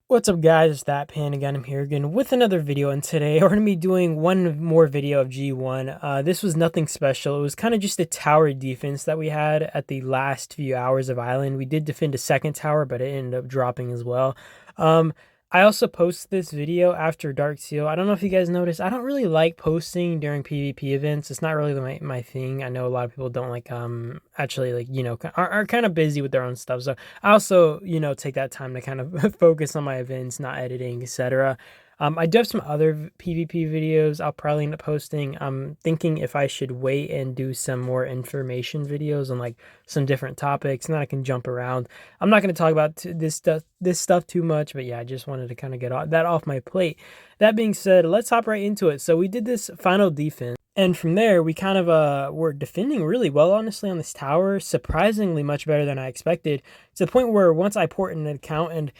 What's up guys, it's that pan again. I'm here again with another video, and today we're going to be doing one more video of G1. This was nothing special. It was kind of just a tower defense that we had at the last few hours of Island. We did defend a second tower, but it ended up dropping as well. Um, I also posted this video after Dark Seal. I don't know if you guys noticed, I don't really like posting during PvP events. It's not really my thing. I know a lot of people don't like actually like, are kind of busy with their own stuff. So I also, take that time to kind of focus on my events, not editing, etc. I do have some other PvP videos I'll probably end up posting. I'm thinking if I should wait and do some more information videos on like some different topics, and then I can jump around. I'm not going to talk about this stuff too much, but yeah, I just wanted to kind of get that off my plate. That being said, let's hop right into it. So we did this final defense. And from there, we kind of were defending really well, honestly, on this tower. Surprisingly much better than I expected. To the point where once I port in an account, and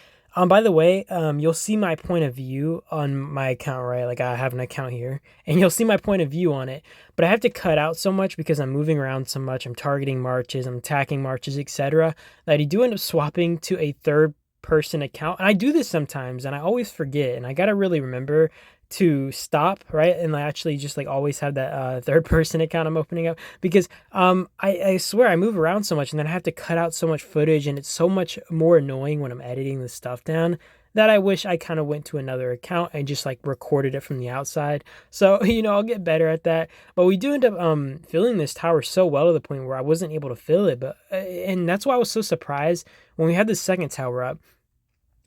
by the way, you'll see my point of view on my account, right? Like I have an account here, and you'll see my point of view on it. But I have to cut out so much because I'm moving around so much. I'm targeting marches, I'm attacking marches, etc. That I do end up swapping to a third person account. And I do this sometimes, and I always forget. And I gotta really remember to stop, right, and actually just like always have that third person account I'm opening up, because I swear I move around so much, and then I have to cut out so much footage, and it's so much more annoying when I'm editing this stuff down, that I wish I kind of went to another account and just like recorded it from the outside. So I'll get better at that. But we do end up filling this tower so well to the point where I wasn't able to fill it, but and that's why I was so surprised when we had the second tower up.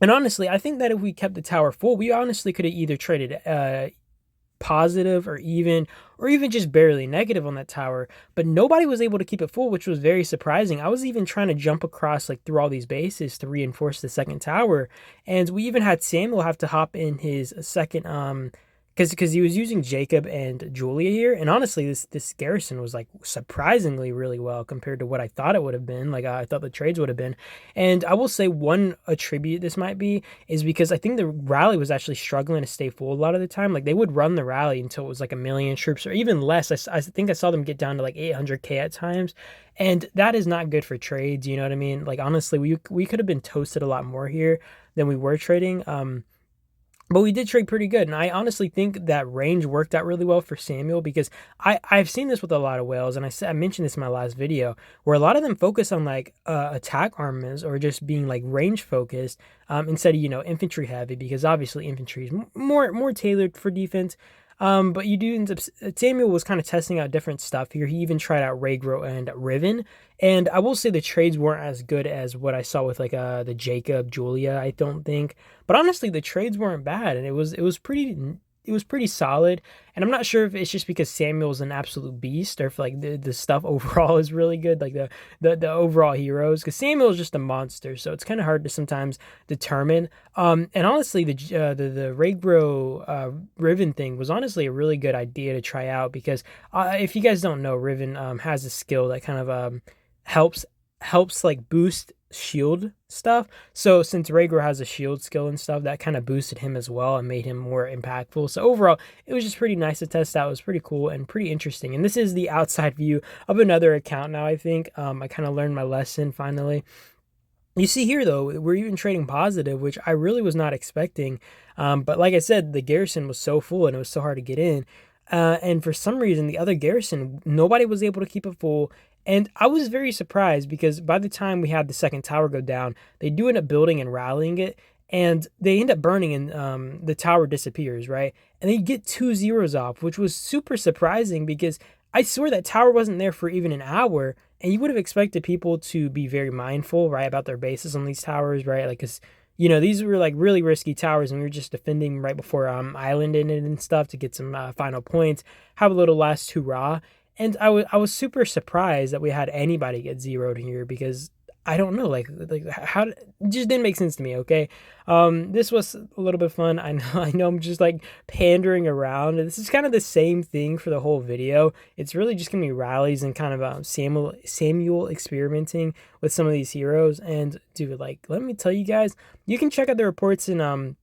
And honestly, I think that if we kept the tower full, we honestly could have either traded positive or even just barely negative on that tower. But nobody was able to keep it full, which was very surprising. I was even trying to jump across like through all these bases to reinforce the second tower. And we even had Samuel have to hop in his second because he was using Jacob and Julia here, and honestly, this Garrison was like surprisingly really well compared to what I thought it would have been. Like I thought the trades would have been, and I will say one attribute this might be is because I think the rally was actually struggling to stay full a lot of the time. Like they would run the rally until it was like 1,000,000 troops or even less. I think I saw them get down to like 800k at times, and that is not good for trades. You know what I mean? Like honestly, we could have been toasted a lot more here than we were trading. But we did trade pretty good, and I honestly think that range worked out really well for Samuel, because I've seen this with a lot of whales, and I mentioned this in my last video, where a lot of them focus on like attack armaments or just being like range focused instead of infantry heavy, because obviously infantry is more tailored for defense. But you do end up, Samuel was kind of testing out different stuff here. He even tried out Raygro and Riven, and I will say the trades weren't as good as what I saw with like the Jacob, Julia, I don't think. But honestly, the trades weren't bad, and it was pretty solid. And I'm not sure if it's just because Samuel's an absolute beast, or if like the stuff overall is really good, like the overall heroes, because Samuel's just a monster, so it's kind of hard to sometimes determine. And honestly, the Raygro Riven thing was honestly a really good idea to try out, because if you guys don't know, Riven has a skill that kind of helps like boost shield stuff. So since Rhaegar has a shield skill and stuff, that kind of boosted him as well and made him more impactful. So overall, it was just pretty nice to test out. It was pretty cool and pretty interesting. And this is the outside view of another account now, I think. I kind of learned my lesson finally. You see here, though, we're even trading positive, which I really was not expecting. But like I said, the Garrison was so full and it was so hard to get in. And for some reason, the other Garrison, nobody was able to keep it full. And I was very surprised, because by the time we had the second tower go down, they do end up building and rallying it, and they end up burning, and the tower disappears, right? And they get 2 zeros off, which was super surprising, because I swear that tower wasn't there for even an hour, and you would have expected people to be very mindful, right, about their bases on these towers, right? Like, because these were like really risky towers, and we were just defending right before Island ended and stuff to get some final points, have a little last hurrah. And I was super surprised that we had anybody get zeroed here, because I don't know, like how it just didn't make sense to me. Okay, this was a little bit fun. I know I'm just like pandering around. This is kind of the same thing for the whole video. It's really just gonna be rallies and kind of Samuel experimenting with some of these heroes. And dude, like let me tell you guys, you can check out the reports and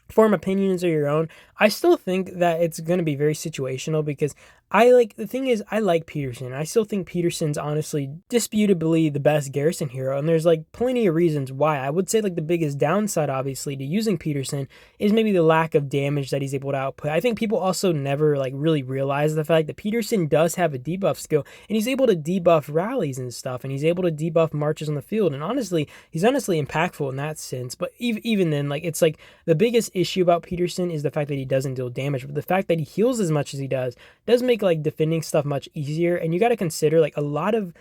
form opinions of your own. I still think that it's going to be very situational, because The thing is, I like Peterson. I still think Peterson's honestly disputably the best Garrison hero, and there's like plenty of reasons why. I would say like the biggest downside, obviously, to using Peterson is maybe the lack of damage that he's able to output. I think people also never like really realize the fact that Peterson does have a debuff skill, and he's able to debuff rallies and stuff, and he's able to debuff marches on the field, and honestly, he's honestly impactful in that sense. But even then, like it's like the biggest issue about Peterson is the fact that he doesn't deal damage, but the fact that he heals as much as he does make like defending stuff much easier. And you got to consider like a lot of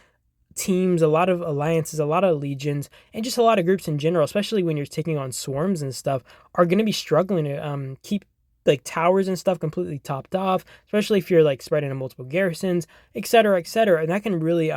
teams, a lot of alliances, a lot of legions, and just a lot of groups in general, especially when you're taking on swarms and stuff, are going to be struggling to keep like towers and stuff completely topped off, especially if you're like spreading to multiple garrisons, etc., etc. And that can really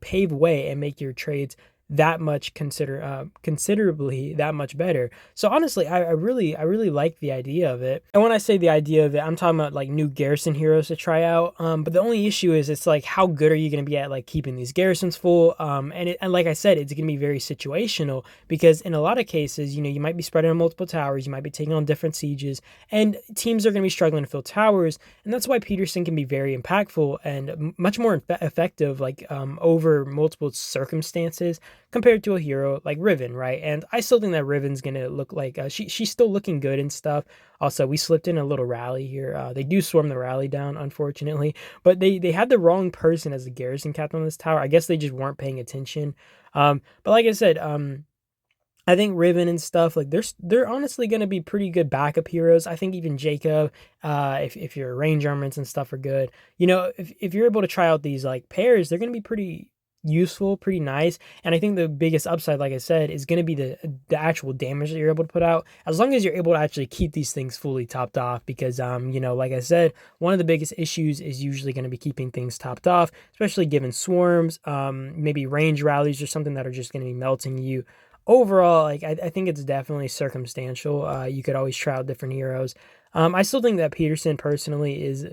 pave way and make your trades that much considerably that much better. So honestly, I really like the idea of it. And when I say the idea of it, I'm talking about like new Garrison heroes to try out. But the only issue is it's like how good are you going to be at like keeping these garrisons full? And like I said, it's going to be very situational because in a lot of cases, you might be spreading on multiple towers, you might be taking on different sieges, and teams are going to be struggling to fill towers, and that's why Peterson can be very impactful and much more effective like over multiple circumstances compared to a hero like Riven, right? And I still think that Riven's gonna look like she's still looking good and stuff. Also, we slipped in a little rally here. They do swarm the rally down, unfortunately, but they had the wrong person as the garrison captain on this tower. I guess they just weren't paying attention. But like I said, I think Riven and stuff like they're honestly going to be pretty good backup heroes. I think even Jacob, if your range armaments and stuff are good, if you're able to try out these like pairs, they're going to be pretty useful, pretty nice. And I think the biggest upside, like I said, is going to be the actual damage that you're able to put out, as long as you're able to actually keep these things fully topped off. Because like I said, one of the biggest issues is usually going to be keeping things topped off, especially given swarms, maybe range rallies or something that are just going to be melting you. Overall, like I think it's definitely circumstantial. You could always try out different heroes. I still think that Peterson personally is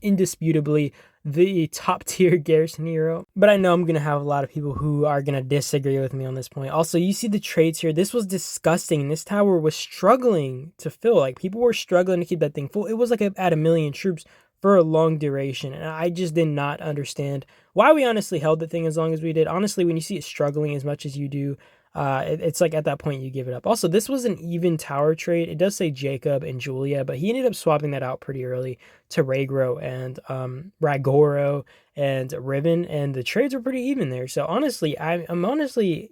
indisputably the top tier Garrison hero, but I know I'm gonna have a lot of people who are gonna disagree with me on this point. Also, you see the trades here. This was disgusting. This tower was struggling to fill. Like people were struggling to keep that thing full. It was like at 1,000,000 troops for a long duration, and I just did not understand why we honestly held the thing as long as we did. Honestly, when you see it struggling as much as you do, it's like at that point you give it up. Also, this was an even tower trade. It does say Jacob and Julia, but he ended up swapping that out pretty early to Ragro and Ragoro and Riven, and the trades were pretty even there. So honestly, I'm honestly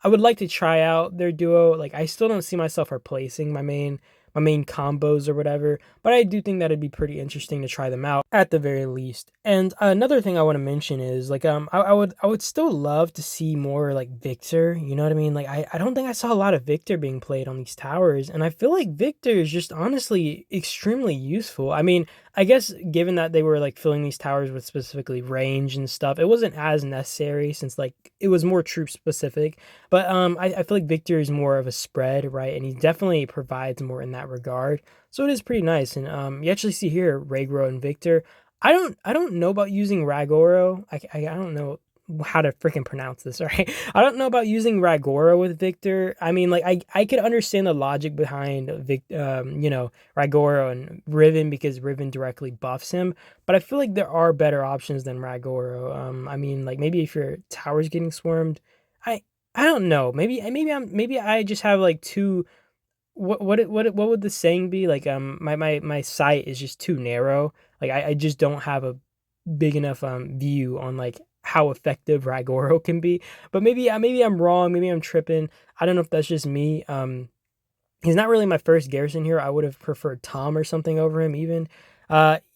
I would like to try out their duo. Like I still don't see myself replacing my main combos or whatever, but I do think that it'd be pretty interesting to try them out at the very least. And another thing I want to mention is like I would still love to see more like Victor, you know what I mean? Like I don't think I saw a lot of Victor being played on these towers, and I feel like Victor is just honestly extremely useful. I mean, I guess given that they were like filling these towers with specifically range and stuff, it wasn't as necessary since like it was more troop specific. But I feel like Victor is more of a spread, right? And he definitely provides more in that regard. So it is pretty nice. And you actually see here Ragro and Victor. I don't know about using Ragoro. I don't know how to freaking pronounce this, right? I don't know about using Ragoro with Victor. I mean, like I could understand the logic behind Ragoro and Riven because Riven directly buffs him, but I feel like there are better options than Ragoro. I mean, like maybe if your tower's getting swarmed, I I don't know. Maybe I just have like too what would the saying be? Like my sight is just too narrow. Like I just don't have a big enough view on like how effective Ragoro can be. But maybe I'm wrong, maybe I'm tripping. I don't know if that's just me. He's not really my first Garrison here. I would have preferred Tom or something over him even.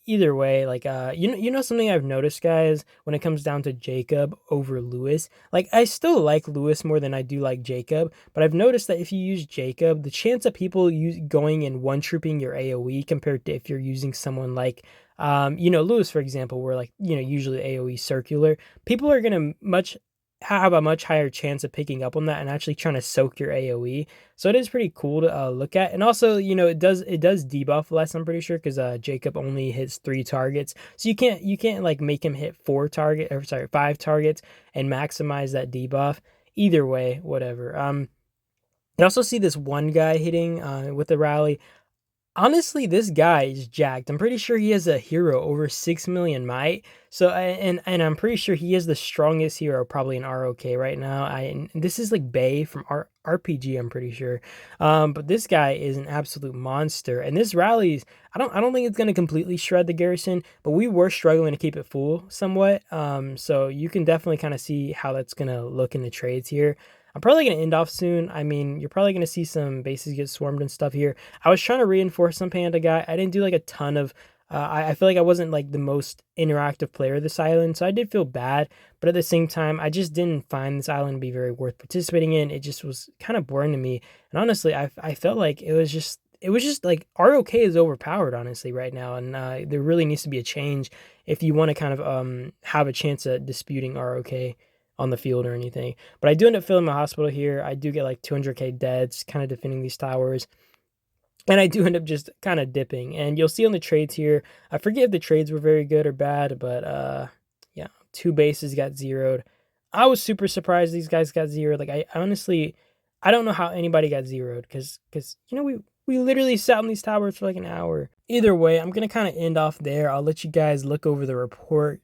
Either way, like you know something I've noticed, guys, when it comes down to Jacob over Lewis. Like I still like Lewis more than I do like Jacob, but I've noticed that if you use Jacob, the chance of people going and one trooping your AoE compared to if you're using someone like Lewis, for example, where like usually AoE circular, people are gonna much have a much higher chance of picking up on that and actually trying to soak your AoE. So it is pretty cool to look at. And also, it does debuff less, I'm pretty sure, because Jacob only hits 3 targets. So you can't like make him hit 5 targets and maximize that debuff. Either way, whatever. You also see this one guy hitting with the rally. Honestly, this guy is jacked. I'm pretty sure he has a hero over 6 million might. So and I'm pretty sure he is the strongest hero probably in ROK right now. And this is like Bay from RPG, I'm pretty sure. But this guy is an absolute monster. And this rallies, I don't think it's gonna completely shred the Garrison, but we were struggling to keep it full somewhat. So you can definitely kind of see how that's gonna look in the trades here. I'm probably going to end off soon. I mean, you're probably going to see some bases get swarmed and stuff here. I was trying to reinforce some Panda guy. I didn't do like a ton of. I feel like I wasn't like the most interactive player of this island, so I did feel bad. But at the same time, I just didn't find this island to be very worth participating in. It just was kind of boring to me. And honestly, I felt like it was just like ROK is overpowered honestly right now, and there really needs to be a change if you want to kind of have a chance at disputing ROK on the field or anything. But I do end up filling my hospital here. I do get like 200k deads, kind of defending these towers. And I do end up just kind of dipping. And you'll see on the trades here, I forget if the trades were very good or bad, but yeah, 2 bases got zeroed. I was super surprised these guys got zeroed. Like I honestly, I don't know how anybody got zeroed because we literally sat on these towers for like an hour. Either way, I'm gonna kind of end off there. I'll let you guys look over the report,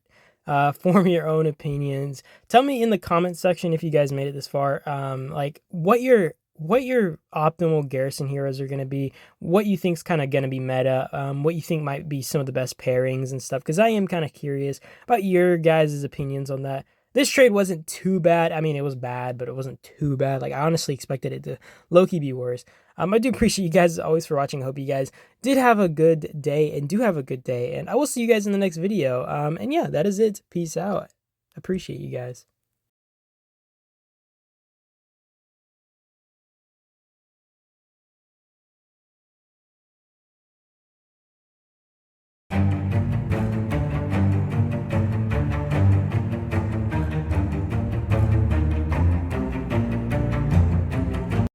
form your own opinions. Tell me in the comment section if you guys made it this far, like what your optimal Garrison heroes are going to be, what you think's kind of going to be meta, what you think might be some of the best pairings and stuff, because I am kind of curious about your guys' opinions on that. This trade wasn't too bad. I mean, it was bad, but it wasn't too bad. Like, I honestly expected it to low-key be worse. I do appreciate you guys always for watching. I hope you guys did have a good day and do have a good day. And I will see you guys in the next video. And yeah, that is it. Peace out. Appreciate you guys.